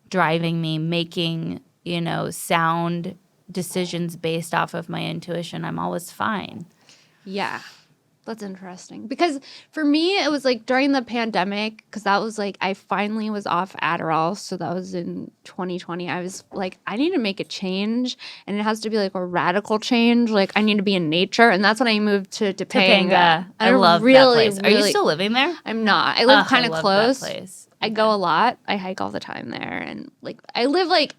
driving me, making, you know, sound decisions based off of my intuition, I'm always fine. Yeah. That's interesting. Because for me, it was like during the pandemic, because that was like, I finally was off Adderall. So that was in 2020. I was like, I need to make a change. And it has to be like a radical change. Like, I need to be in nature. And that's when I moved to Topanga. I love that place. Are you still living there? I'm not. I live kind of close. That place. I go a lot. I hike all the time there. And like, I live like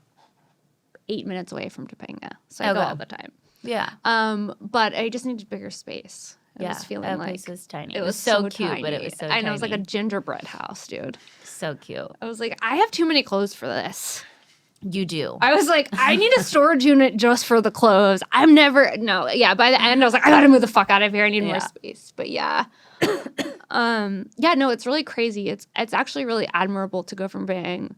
8 minutes away from Topanga. So I go all the time. Yeah. But I just needed bigger space. I was feeling that like place was tiny. It was so cute, tiny. But it was so I tiny. know, it was like a gingerbread house, dude. So cute. I was like, I have too many clothes for this. You do. I was like, I need a storage unit just for the clothes. By the end, I was like, I gotta move the fuck out of here. I need more space. But yeah. No, it's really crazy. It's actually really admirable to go from being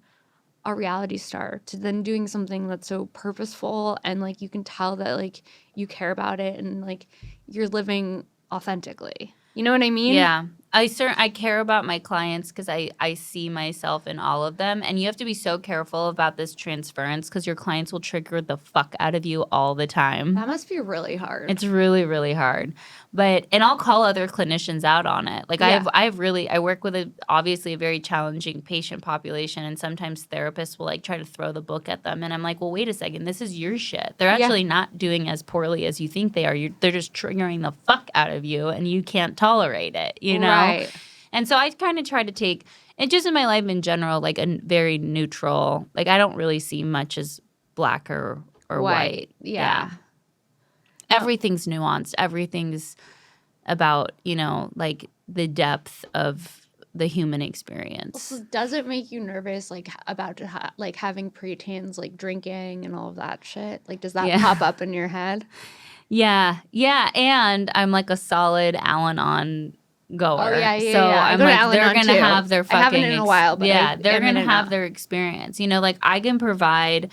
a reality star to then doing something that's so purposeful and like you can tell that like you care about it and like you're living authentically. You know what I mean? Yeah. I care about my clients because I see myself in all of them. And you have to be so careful about this transference because your clients will trigger the fuck out of you all the time. That must be really hard. It's really, really hard. And I'll call other clinicians out on it. Like I work with obviously a very challenging patient population, and sometimes therapists will like try to throw the book at them. And I'm like, well, wait a second, this is your shit. They're actually not doing as poorly as you think they are. They're just triggering the fuck out of you, and you can't tolerate it, you know? Right. And so I kind of try to take it just in my life in general, like a very neutral, like I don't really see much as black or or white. Yeah. Everything's nuanced. Everything's about, like the depth of the human experience. Also, does it make you nervous, like about like having preteens, like drinking and all of that shit? Like, does that pop up in your head? Yeah. And I'm like a solid Al-Anon goer. Oh yeah. So I'm like, they're gonna have their fucking. I haven't in a while, but they're gonna have their experience. Like I can provide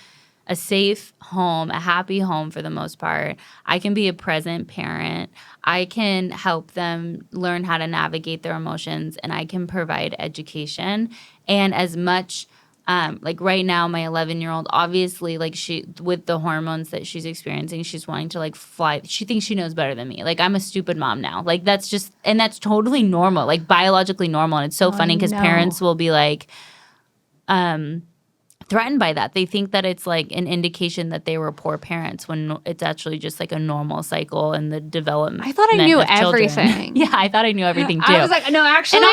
a safe home, a happy home for the most part. I can be a present parent. I can help them learn how to navigate their emotions, and I can provide education. And as much, like right now, my 11-year-old, obviously, like she, with the hormones that she's experiencing, she's wanting to like fly. She thinks she knows better than me. Like I'm a stupid mom now. Like that's totally normal, like biologically normal. And it's so funny because parents will be like, threatened by that. They think that it's like an indication that they were poor parents when it's actually just like a normal cycle in the development. I thought I knew everything. Yeah, I thought I knew everything too. I was like, no, actually, and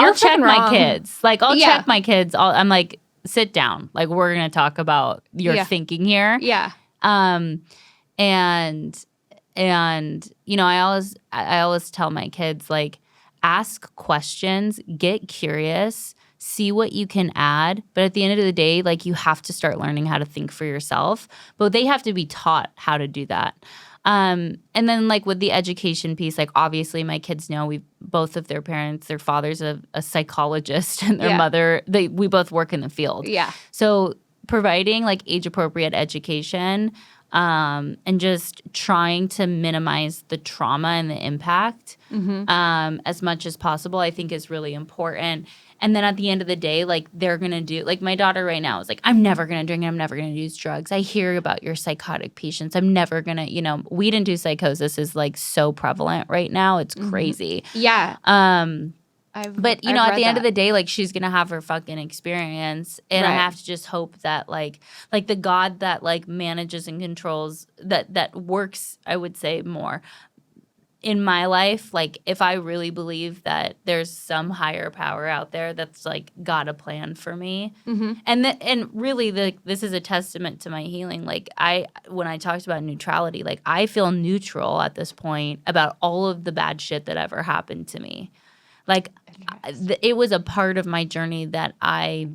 I'll check my wrong. kids. Like I'll check my kids. I'm like, sit down. Like we're gonna talk about your thinking here. Yeah. And I always tell my kids, like, ask questions, get curious, see what you can add. But at the end of the day, like you have to start learning how to think for yourself. But they have to be taught how to do that. And then like with the education piece, like obviously my kids know both of their parents, their father's a psychologist and their mother, we both work in the field. Yeah. So providing like age appropriate education, and just trying to minimize the trauma and the impact as much as possible, I think is really important. And then at the end of the day, like they're going to do – like my daughter right now is like, I'm never going to drink and I'm never going to use drugs. I hear about your psychotic patients. I'm never going to – weed-induced psychosis is like so prevalent right now. It's crazy. Yeah. But, at the end of the day, like she's going to have her fucking experience. And I have to just hope that like the God that like manages and controls that works, I would say, more in my life, like if I really believe that there's some higher power out there that's like got a plan for me, and really this is a testament to my healing. Like when I talked about neutrality, like I feel neutral at this point about all of the bad shit that ever happened to me. Like it was a part of my journey that I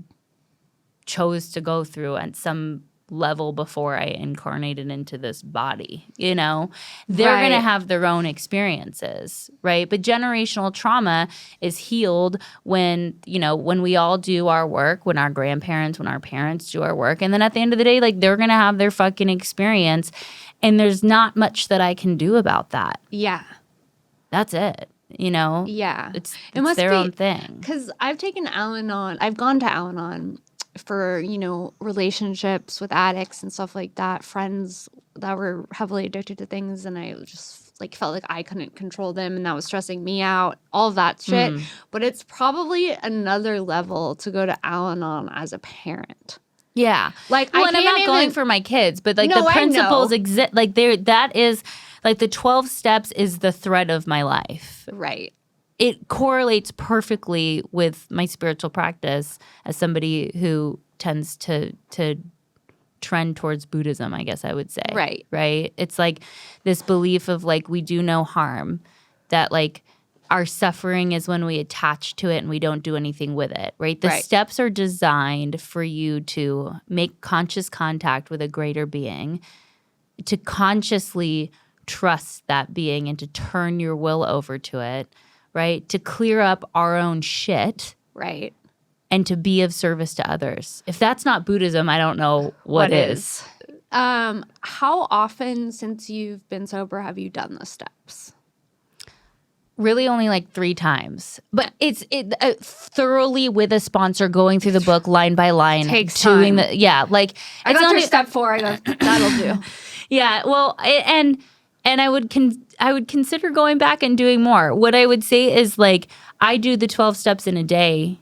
chose to go through at some level before I incarnated into this body. They're going to have their own experiences, right? But generational trauma is healed when we all do our work, when our grandparents, when our parents do our work. And then at the end of the day, like they're going to have their fucking experience. And there's not much that I can do about that. Yeah. That's it. Yeah. It's their own thing. Because I've taken Al-Anon. I've gone to Al-Anon for, relationships with addicts and stuff like that, friends that were heavily addicted to things, and I just like felt like I couldn't control them and that was stressing me out, all of that shit. But it's probably another level to go to Al-Anon as a parent. Yeah. Like, and I'm not going for my kids, but like the principles exist. Like that is like the 12 steps is the thread of my life. Right. It correlates perfectly with my spiritual practice as somebody who tends to trend towards Buddhism, I guess I would say. Right. Right? It's like this belief of like we do no harm, that like our suffering is when we attach to it and we don't do anything with it, right? The steps are designed for you to make conscious contact with a greater being, to consciously trust that being and to turn your will over to it, right? To clear up our own shit. Right. And to be of service to others. If that's not Buddhism, I don't know what is. How often since you've been sober have you done the steps? Really only like 3 times. But it's thoroughly with a sponsor, going through the book line by line. Takes time. Like I got through step 4. I go, that'll do. Yeah, well, and I would consider going back and doing more. What I would say is like I do the 12 steps in a day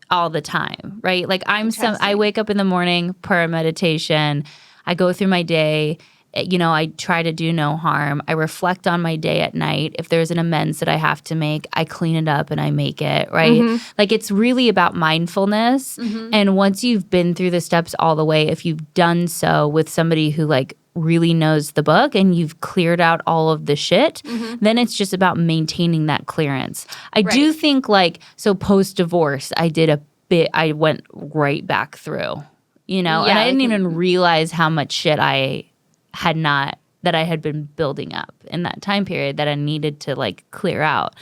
all the time, right? Like I wake up in the morning, prayer, meditation. I go through my day, I try to do no harm. I reflect on my day at night. If there's an amends that I have to make, I clean it up and I make it, right? Like, it's really about mindfulness. And once you've been through the steps all the way, if you've done so with somebody who like really knows the book and you've cleared out all of the shit, then it's just about maintaining that clearance. I do think so post-divorce, I went right back through, and I didn't even realize how much shit that I had been building up in that time period that I needed to like clear out.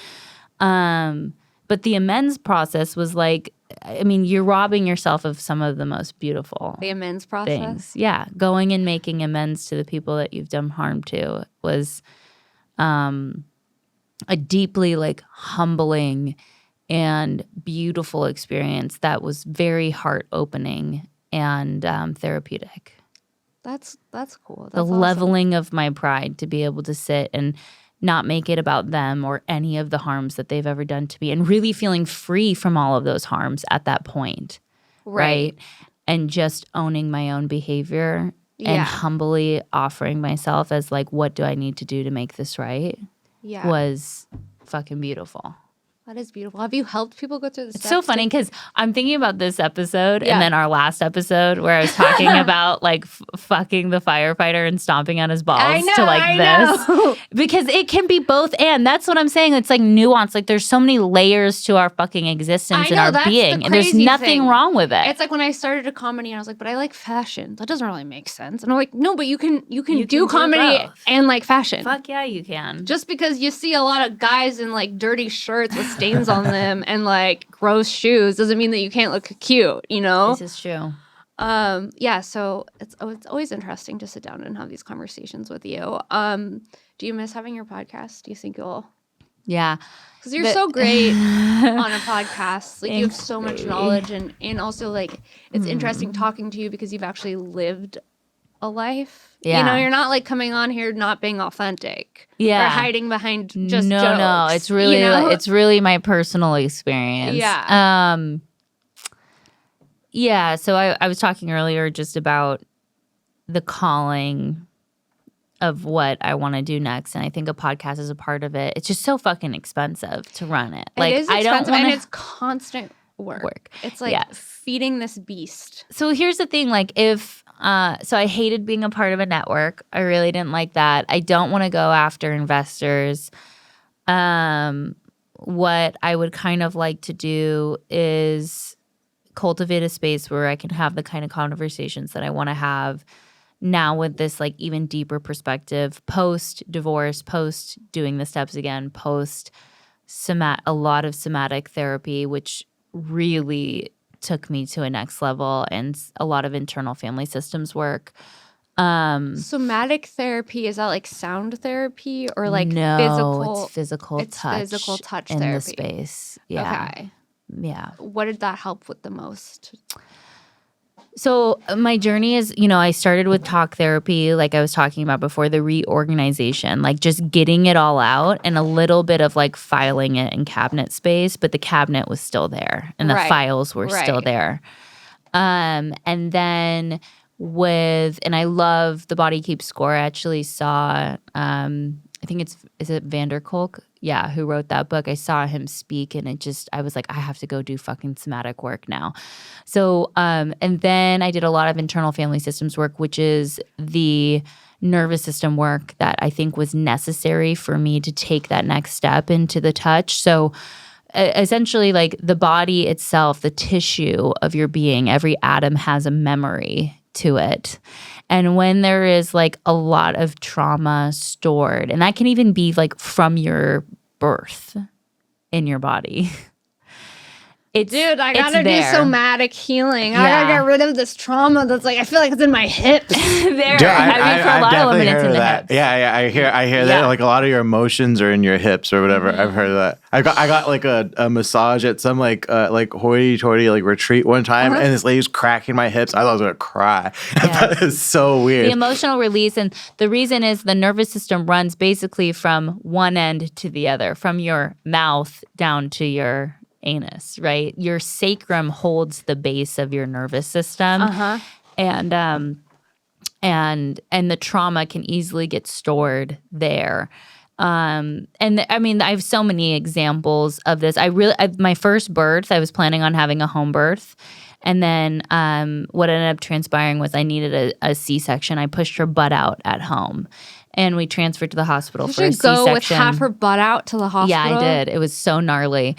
But the amends process was you're robbing yourself of some of the most beautiful The amends process? things. Yeah. Going and making amends to the people that you've done harm to was a deeply like humbling and beautiful experience that was very heart-opening and therapeutic. That's cool. That's the awesome. leveling of my pride to be able to sit and not make it about them or any of the harms that they've ever done to me, and really feeling free from all of those harms at that point. Right? And just owning my own behavior and humbly offering myself as like, what do I need to do to make this right? Was fucking beautiful. That is beautiful. Have you helped people go through the steps? It's so funny because I'm thinking about this episode and then our last episode where I was talking about like fucking the firefighter and stomping on his balls this. Because it can be both and. That's what I'm saying. It's like nuance. Like there's so many layers to our fucking existence and our being. And there's nothing wrong with it. It's like when I started a comedy and I was like, but I like fashion. That doesn't really make sense. And I'm like, no, but you can do comedy and like fashion. Fuck yeah, you can. Just because you see a lot of guys in like dirty shirts with stains on them and like gross shoes doesn't mean that you can't look cute, This is true. So it's always interesting to sit down and have these conversations with you. Do you miss having your podcast? Do you think you'll? Yeah, because you're so great on a podcast. Like you have so much knowledge and also like it's interesting talking to you because you've actually lived a life. Yeah. You're not like coming on here not being authentic. Yeah. Or hiding behind just no, jokes. No, it's really it's really my personal experience. Yeah. Yeah, so I was talking earlier just about the calling of what I want to do next, and I think a podcast is a part of it. It's just so fucking expensive to run it. Like, it is expensive, and it's constant work. It's like feeding this beast. So here's the thing, like if so I hated being a part of a network. I really didn't like that. I don't want to go after investors. What I would kind of like to do is cultivate a space where I can have the kind of conversations that I want to have now with this like even deeper perspective, post-divorce, post doing the steps again, post a lot of somatic therapy, which really took me to a next level, and a lot of internal family systems work. Somatic therapy, is that like sound therapy or like no, it's physical touch in therapy. The space. Yeah. Okay. Yeah. What did that help with the most? So my journey is, I started with talk therapy, like I was talking about before, the reorganization, like just getting it all out and a little bit of like filing it in cabinet space, but the cabinet was still there and the files were still there. And then and I love The Body Keeps Score. I actually saw, I think is it Vanderkolk? Yeah, who wrote that book. I saw him speak and I was like, I have to go do fucking somatic work now. So, and then I did a lot of internal family systems work, which is the nervous system work that I think was necessary for me to take that next step into the touch. So essentially like the body itself, the tissue of your being, every atom has a memory to it. And when there is like a lot of trauma stored, and that can even be like from your birth in your body. Dude, I gotta do somatic healing. I gotta get rid of this trauma that's like, I feel like it's in my hips. Dude, for a lot of women, it's in the hips. Yeah, I hear that. Like a lot of your emotions are in your hips or whatever. I've heard that. I got like a massage at some like hoity-toity like retreat one time, and this lady was cracking my hips. I thought I was gonna cry. I thought it was so weird. The emotional release, and the reason is the nervous system runs basically from one end to the other, from your mouth down to your anus, right? Your sacrum holds the base of your nervous system. And and the trauma can easily get stored there. I have so many examples of this. My first birth, I was planning on having a home birth. And then what ended up transpiring was I needed a C-section. I pushed her butt out at home. And we transferred to the hospital for a C-section. Go with half her butt out to the hospital? Yeah, I did. It was so gnarly.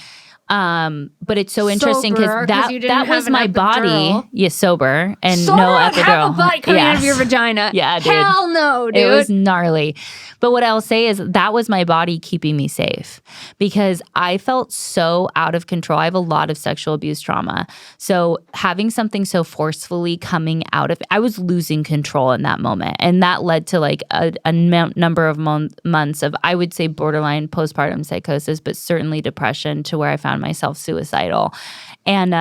But it's so interesting because that was my body. Yeah, sober and no epidural. Have a butt coming out of your vagina. Yeah, dude. Hell no, dude. It was gnarly. But what I'll say is that was my body keeping me safe because I felt so out of control. I have a lot of sexual abuse trauma. So having something so forcefully coming out of it, I was losing control in that moment. And that led to like a number of months of, I would say, borderline postpartum psychosis, but certainly depression to where I found myself suicidal. And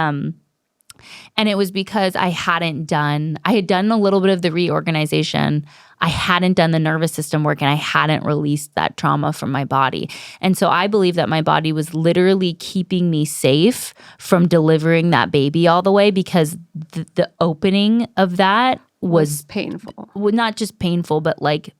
it was because I had done a little bit of the reorganization. I hadn't done the nervous system work and I hadn't released that trauma from my body. And so I believe that my body was literally keeping me safe from delivering that baby all the way because the opening of that was painful. Not just painful, but like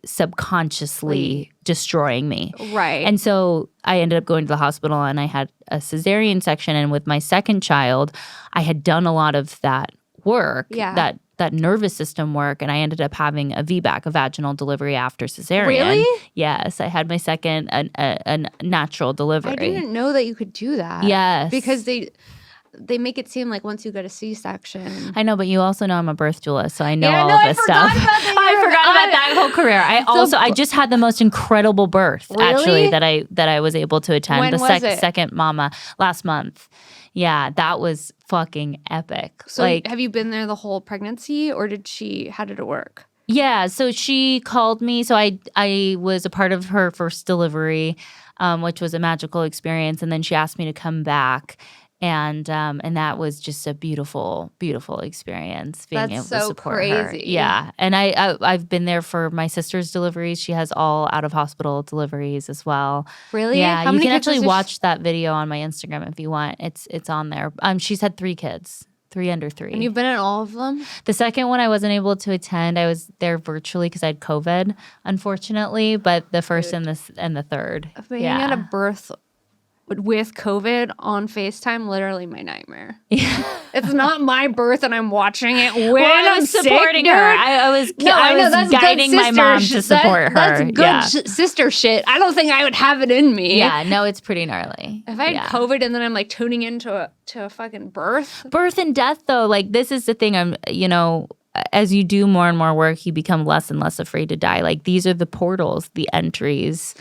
subconsciously destroying me. Right. And so I ended up going to the hospital and I had a cesarean section. And with my second child, I had done a lot of that work, that nervous system work. And I ended up having a VBAC, a vaginal delivery after cesarean. Really? Yes. I had my second, a natural delivery. I didn't know that you could do that. Yes. Because they make it seem like once you get a C-section. I know, but you also know I'm a birth doula, so I know all this stuff. I forgot about that whole career. I just had the most incredible birth, actually, that I was able to attend. When was it? Second mama last month. Yeah, that was fucking epic. So have you been there the whole pregnancy, or how did it work? Yeah, so she called me. So I was a part of her first delivery, which was a magical experience, and then she asked me to come back. And that was just a beautiful, beautiful experience being able to support her. Yeah, and I've been there for my sister's deliveries. She has all out of hospital deliveries as well. Really? Yeah, you can actually watch that video on my Instagram if you want. It's on there. She's had 3 kids. 3 under 3. And you've been in all of them? The second one I wasn't able to attend. I was there virtually because I had COVID, unfortunately. But the first and the third. Being at a birth with COVID on FaceTime, literally my nightmare. Yeah. It's not my birth and I'm watching it when I was supporting her. I was guiding my mom to support her. That's good sister shit. I don't think I would have it in me. Yeah, no, it's pretty gnarly. If I had COVID and then I'm like tuning into a fucking birth. Birth and death though, like this is the thing as you do more and more work, you become less and less afraid to die. Like these are the portals, the entries.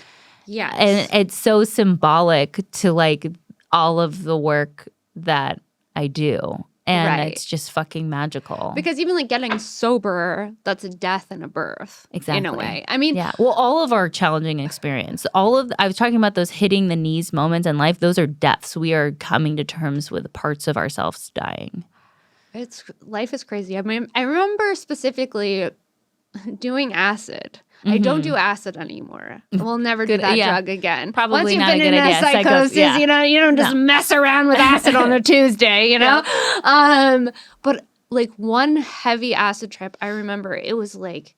Yes. And it's so symbolic to like all of the work that I do. And it's just fucking magical. Because even like getting sober, that's a death and a birth. Exactly. In a way. I mean, yeah. Well, all of our challenging experience, I was talking about those hitting the knees moments in life, those are deaths. We are coming to terms with parts of ourselves dying. Life is crazy. I mean, I remember specifically doing acid. I don't do acid anymore. We'll never do that drug again. Probably once you've not been a good in idea. Psychosis, you don't just mess around with acid on a Tuesday, you know? But like one heavy acid trip, I remember it was like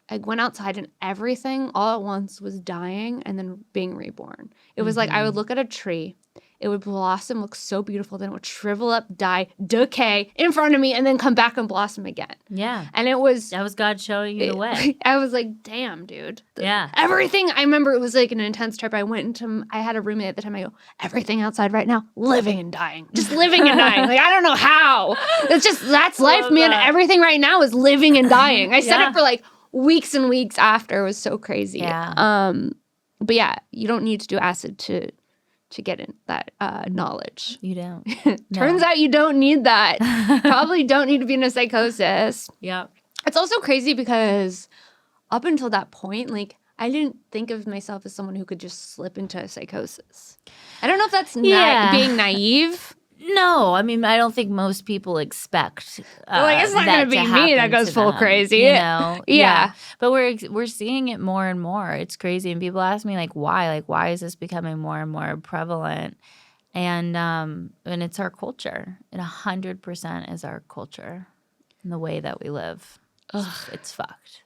I went outside and everything all at once was dying and then being reborn. It was like I would look at a tree. It would blossom, look so beautiful. Then it would shrivel up, die, decay in front of me, and then come back and blossom again. Yeah. And that was God showing you the way. I was like, damn, dude. Yeah. Everything. I remember it was like an intense trip. I had a roommate at the time. I go, everything outside right now, living and dying. Just living and dying. Like, I don't know how. That's life, man. Everything right now is living and dying. I said it for like weeks and weeks after. It was so crazy. Yeah. But yeah, you don't need to do acid to get in that knowledge. You don't. Turns out you don't need that. Probably don't need to be in a psychosis. Yeah. It's also crazy because up until that point, like, I didn't think of myself as someone who could just slip into a psychosis. I don't know if that's being naive. No, I mean, I don't think most people expect like it's not going to be me that goes full crazy, you know? Yeah. But we're seeing it more and more. It's crazy, and people ask me like, why? Like, why is this becoming more and more prevalent? And it's our culture. It 100% is our culture and the way that we live. Ugh, it's fucked.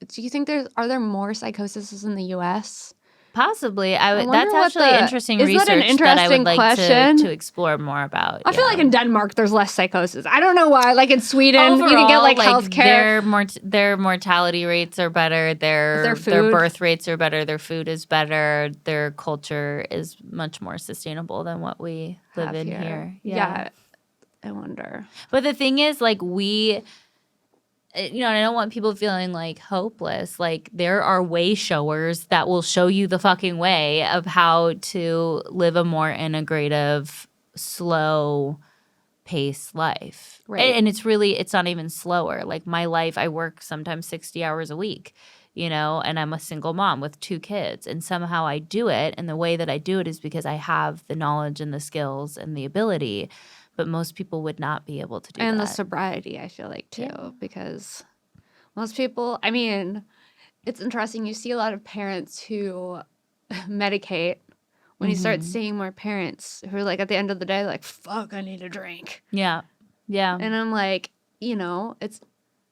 Do you think are there more psychoses in the U.S.? Possibly. wonder That's what actually interesting is research that an interesting I would like question? to explore more about. I feel like in Denmark there's less psychosis. I don't know why. Like in Sweden, overall, you can get like healthcare. Their mortality rates are better. Their birth rates are better. Their food is better. Their culture is much more sustainable than what we live in here. Yeah. I wonder. But the thing is, like, I don't want people feeling like hopeless. Like, there are way showers that will show you the fucking way of how to live a more integrative, slow pace life. Right. And it's not even slower. Like, my life, I work sometimes 60 hours a week, and I'm a single mom with 2 kids. And somehow I do it. And the way that I do it is because I have the knowledge and the skills and the ability. But most people would not be able to do that. And the sobriety, I feel like, too, because most people, I mean, it's interesting. You see a lot of parents who medicate when you start seeing more parents who are like, at the end of the day, like, fuck, I need a drink. Yeah. Yeah. And I'm like,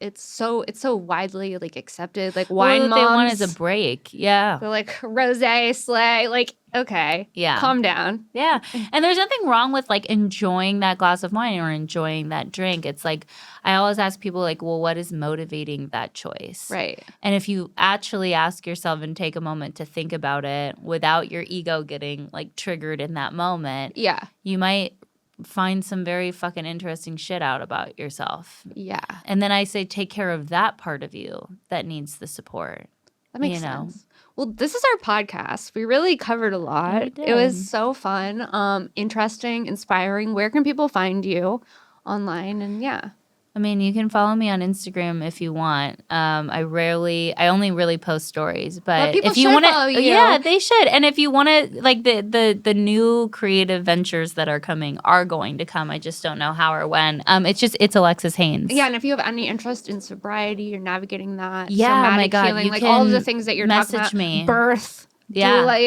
it's so widely like accepted. Like wine moms, what they want is a break. Yeah. They're like rosé, slay. Like, okay, yeah, calm down. Yeah, and there's nothing wrong with like enjoying that glass of wine or enjoying that drink. It's like I always ask people like, well, what is motivating that choice? Right. And if you actually ask yourself and take a moment to think about it without your ego getting like triggered in that moment, you might find some very fucking interesting shit out about yourself. Yeah. And then I say take care of that part of you that needs the support. That makes sense. Well, this is our podcast. We really covered a lot. It was so fun, interesting, inspiring. Where can people find you online? And I mean, you can follow me on Instagram if you want. I only really post stories, but people if you should want follow you. Yeah, they should. And if you want to, like the new creative ventures that are coming are going to come. I just don't know how or when. It's Alexis Neiers. Yeah, and if you have any interest in sobriety or navigating that, somatic my God, healing, like all of the things that you're talking about, birth. Doulas,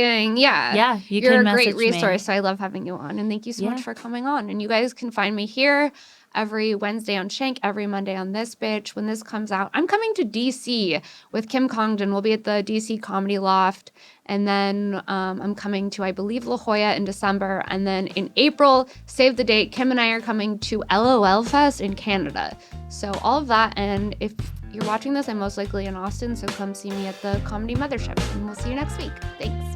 you're a great resource. So I love having you on, and thank you so much for coming on. And you guys can find me here every Wednesday on Shank, every Monday on This Bitch. When this comes out, I'm coming to DC with Kim Congdon. We'll be at the DC Comedy Loft. And then I'm coming to, I believe, La Jolla in December. And then in April, save the date, Kim and I are coming to LOL Fest in Canada. So all of that. And if you're watching this, I'm most likely in Austin. So come see me at the Comedy Mothership. And we'll see you next week. Thanks.